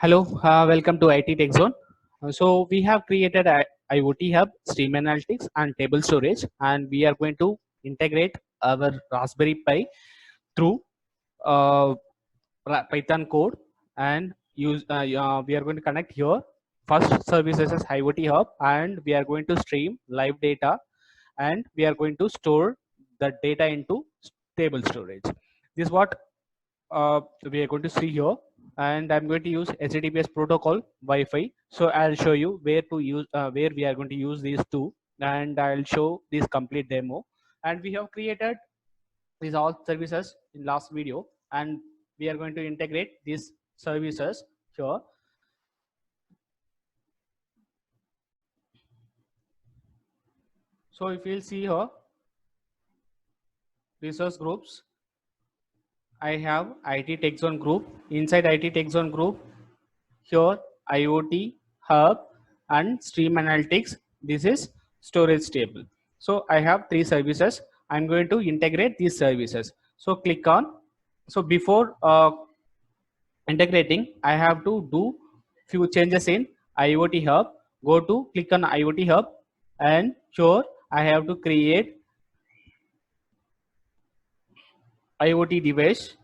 Hello, welcome to IT Tech Zone. So we have created a IoT Hub, Stream Analytics, and Table Storage, and we are going to integrate our Raspberry Pi through uh, Python code and use. We are going to connect here. First services as IoT Hub, and we are going to stream live data, and we are going to store the data into table storage. This is what we are going to see here, and I'm going to use HTTPS protocol Wi-Fi. So I'll show you where to use where we are going to use these two, and I'll show this complete demo. And we have created these all services in last video, and we are going to integrate these services here. So if you'll see here, resource groups, I have IT Tech Zone group. Inside IT Tech Zone group, here IoT Hub and Stream Analytics. This is storage table. So I have three services. I'm going to integrate these services. So click on. So before integrating, I have to do few changes in IoT Hub. Go to click on IoT Hub, and here I have to create IoT device.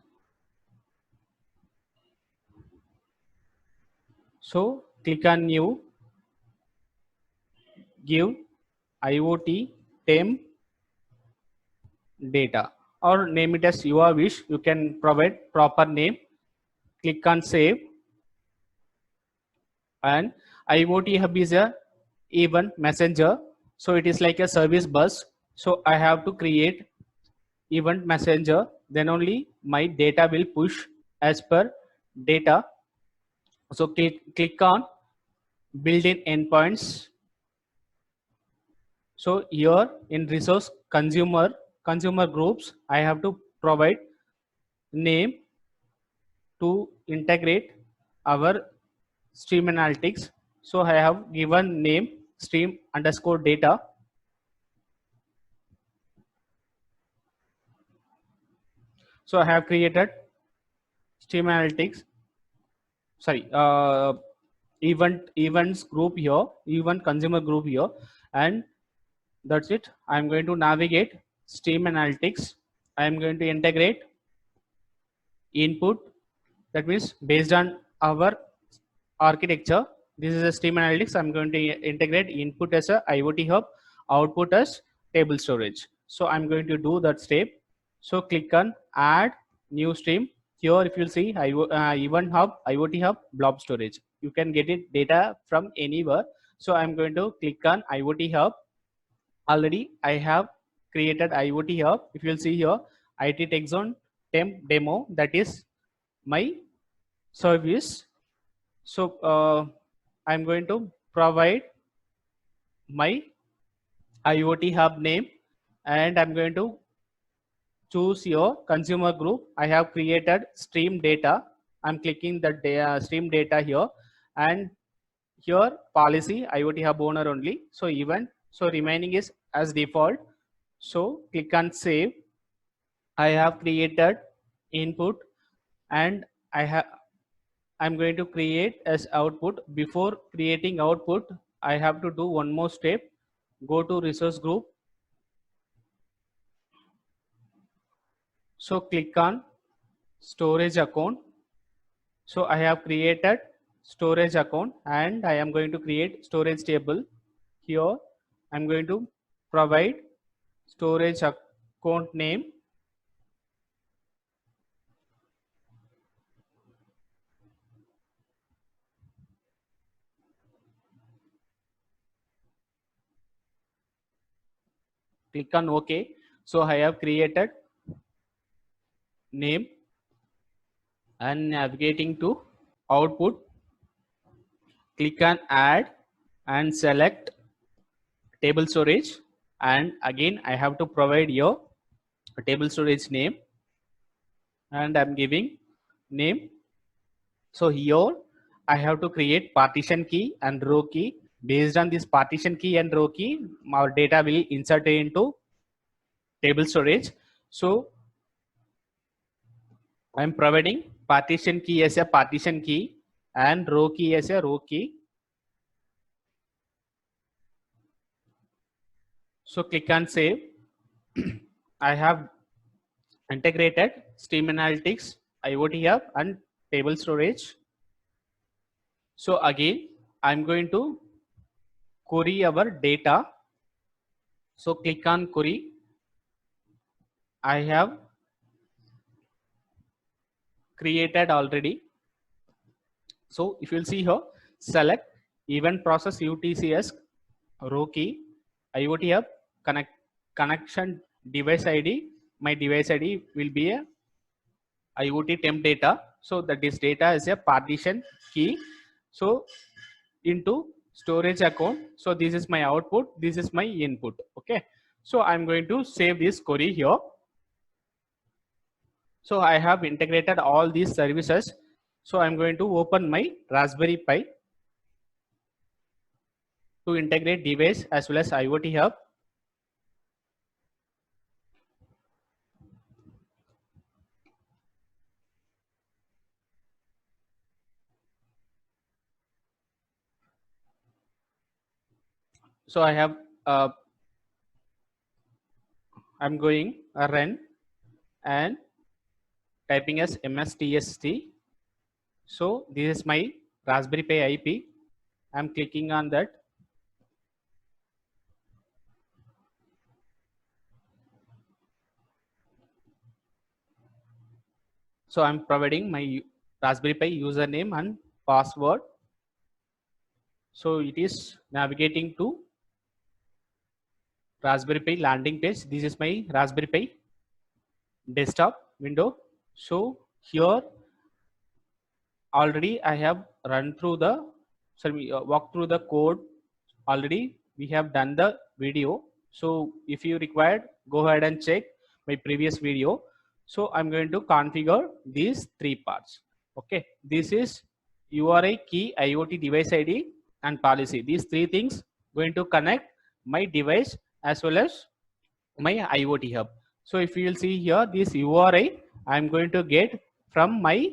So click on new, give IoT temp data, or name it as your wish. You can provide proper name. Click on save, and IoT Hub is a event messenger, so it is like a service bus. So I have to create event messenger, then only my data will push as per data. So click on built-in endpoints. So here in resource consumer groups, I have to provide name to integrate our stream analytics. So I have given name stream underscore data. So I have created stream analytics, sorry, events group here, event consumer group here, and that's it. I'm going to navigate stream analytics. I'm going to integrate input. That means based on our architecture, this is a stream analytics. I'm going to integrate input as a IoT Hub, output as table storage. So I'm going to do that step. So click on add new stream. Here if you see event hub, IoT Hub, blob storage, you can get it data from anywhere. So I'm going to click on IoT Hub. Already I have created IoT Hub. If you'll see here, IT Tech Zone temp demo, that is my service. So I'm going to provide my IoT Hub name, and I'm going to choose your consumer group. I have created stream data. I'm clicking the stream data here, and here policy IoT Hub owner only. So event, so remaining is as default. So click on save. I have created input, and I'm going to create as output. Before creating output, I have to do one more step. Go to resource group. So click on storage account. So I have created storage account, and I am going to create storage table. Here I'm going to provide storage account name. Click on OK. So I have created name, and navigating to output. Click on add and select table storage, and again I have to provide your table storage name, and I'm giving name. So here I have to create partition key and row key. Based on this partition key and row key, our data will insert into table storage. So I'm providing partition key as a partition key, and row key as a row key. So click on save. I have integrated Stream Analytics, IoT Hub and table storage. So again, I'm going to query our data. So click on query. I have created already. So if you'll see here, select event process UTCS row key, IoT Hub, connection device ID. My device ID will be a IoT temp data. So that this data is a partition key. So into storage account. So this is my output. This is my input. Okay. So I'm going to save this query here. So I have integrated all these services. So I'm going to open my Raspberry Pi to integrate device as well as IoT Hub. So I have I'm going run and typing as mstst. So this is my Raspberry Pi IP. I'm clicking on that. So I'm providing my Raspberry Pi username and password. So it is navigating to Raspberry Pi landing page. This is my Raspberry Pi desktop window. So here already I have run through the, sorry, walk through the code. Already we have done the video. So if you required, go ahead and check my previous video. So I'm going to configure these three parts. Okay, this is URI key, IoT device ID and policy. These three things going to connect my device as well as my IoT hub. So if you will see here, this URI I'm going to get from my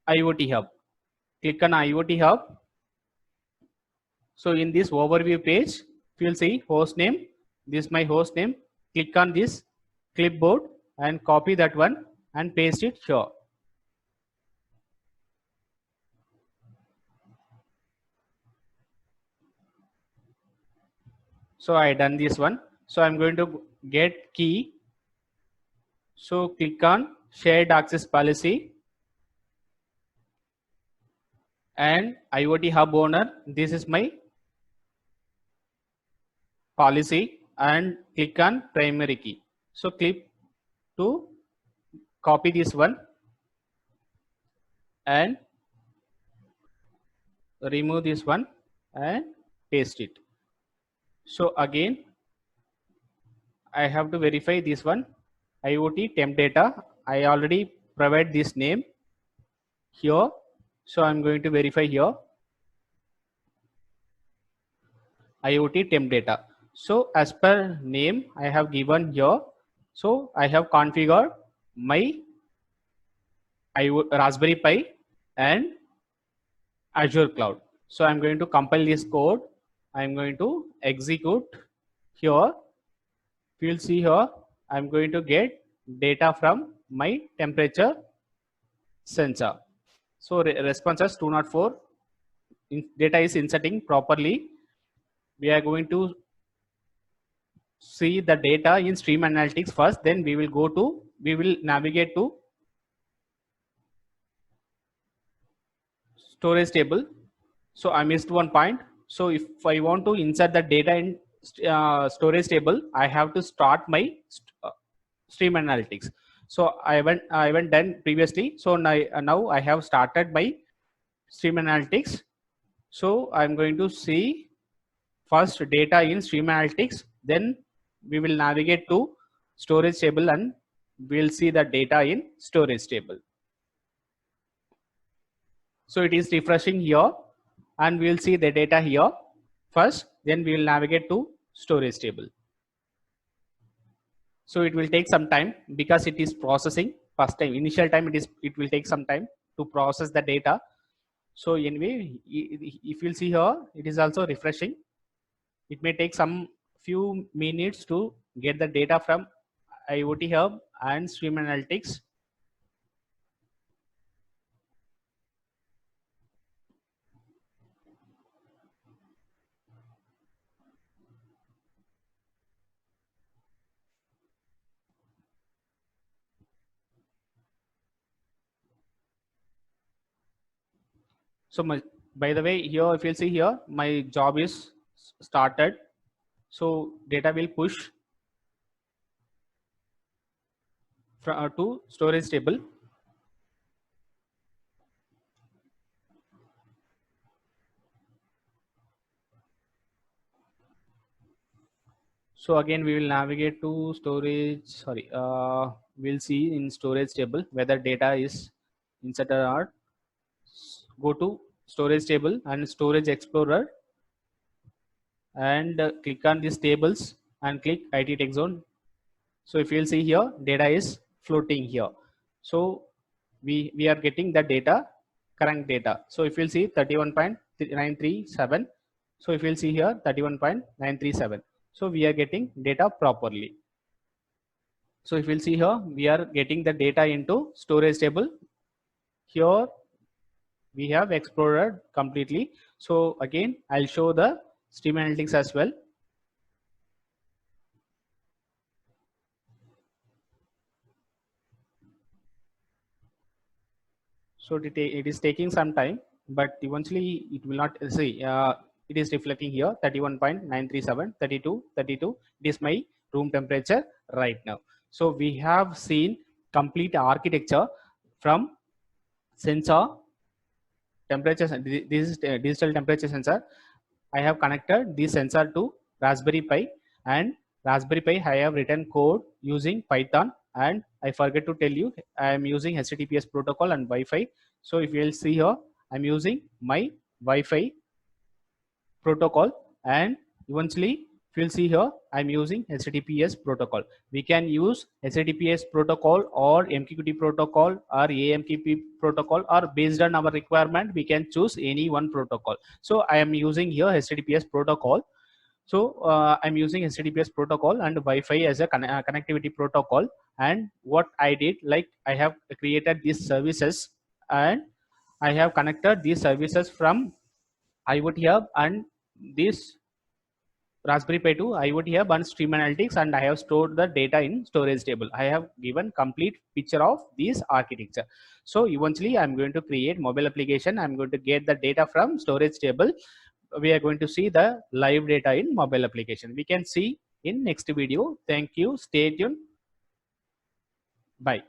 IoT hub. Click on IoT hub. So in this overview page, if you'll see host name, this is my host name. Click on this clipboard and copy that one and paste it here. So I done this one. So I'm going to get key. So click on shared access policy and IoT hub owner. This is my policy and click on primary key. So click to copy this one and remove this one and paste it. So again, I have to verify this one IoT temp data. I already provide this name here. So I'm going to verify here IoT temp data. So as per name I have given here. So I have configured my Raspberry Pi and Azure Cloud. So I'm going to compile this code. I'm going to execute here. If you'll see here, I'm going to get data from my temperature sensor. So responses 204, data is inserting properly. We are going to see the data in Stream Analytics first, then we will navigate to storage table. So I missed one point. So if I want to insert the data in storage table, I have to start my Stream Analytics. So I haven't done previously. So now I have started my Stream Analytics. So I'm going to see first data in Stream Analytics, then we will navigate to storage table and we'll see the data in storage table. So it is refreshing here and we'll see the data here first, then we will navigate to storage table. So it will take some time because it is processing first time, initial time it will take some time to process the data. So anyway, if you'll see here, it is also refreshing. It may take some few minutes to get the data from IoT Hub and Stream Analytics. So by the way, here if you'll see here, my job is started. So data will push to storage table. So again, we will navigate to storage. Sorry, we'll see in storage table whether data is inserted or not. Go to storage table and storage explorer, and click on these tables and click IT text zone. So if you'll see here, data is floating here. So we are getting the data, current data. So if you'll see 31.937. So if you'll see here 31.937. So we are getting data properly. So if you'll see here, we are getting the data into storage table. Here we have explored completely. So again, I'll show the Stream Analytics as well. So it is taking some time, but eventually it will not see. It is reflecting here 31.937, 32, 32. It is my room temperature right now. So we have seen complete architecture from sensor temperature. This is digital temperature sensor. I have connected this sensor to Raspberry Pi, and Raspberry Pi I have written code using Python, and I forget to tell you I am using HTTPS protocol and Wi-Fi. So if you will see here, I'm using my Wi-Fi protocol, and eventually if you'll see here, I'm using HTTPS protocol. We can use HTTPS protocol or MQTT protocol or AMQP protocol, or based on our requirement, we can choose any one protocol. So I am using here HTTPS protocol. So I'm using HTTPS protocol and Wi-Fi as a connectivity protocol. And what I did, like I have created these services, and I have connected these services from IoT Hub and this Raspberry Pi to IoT Hub and Stream Analytics, and I have stored the data in storage table. I have given complete picture of this architecture. So eventually I'm going to create mobile application. I'm going to get the data from storage table. We are going to see the live data in mobile application. We can see in next video. Thank you. Stay tuned. Bye.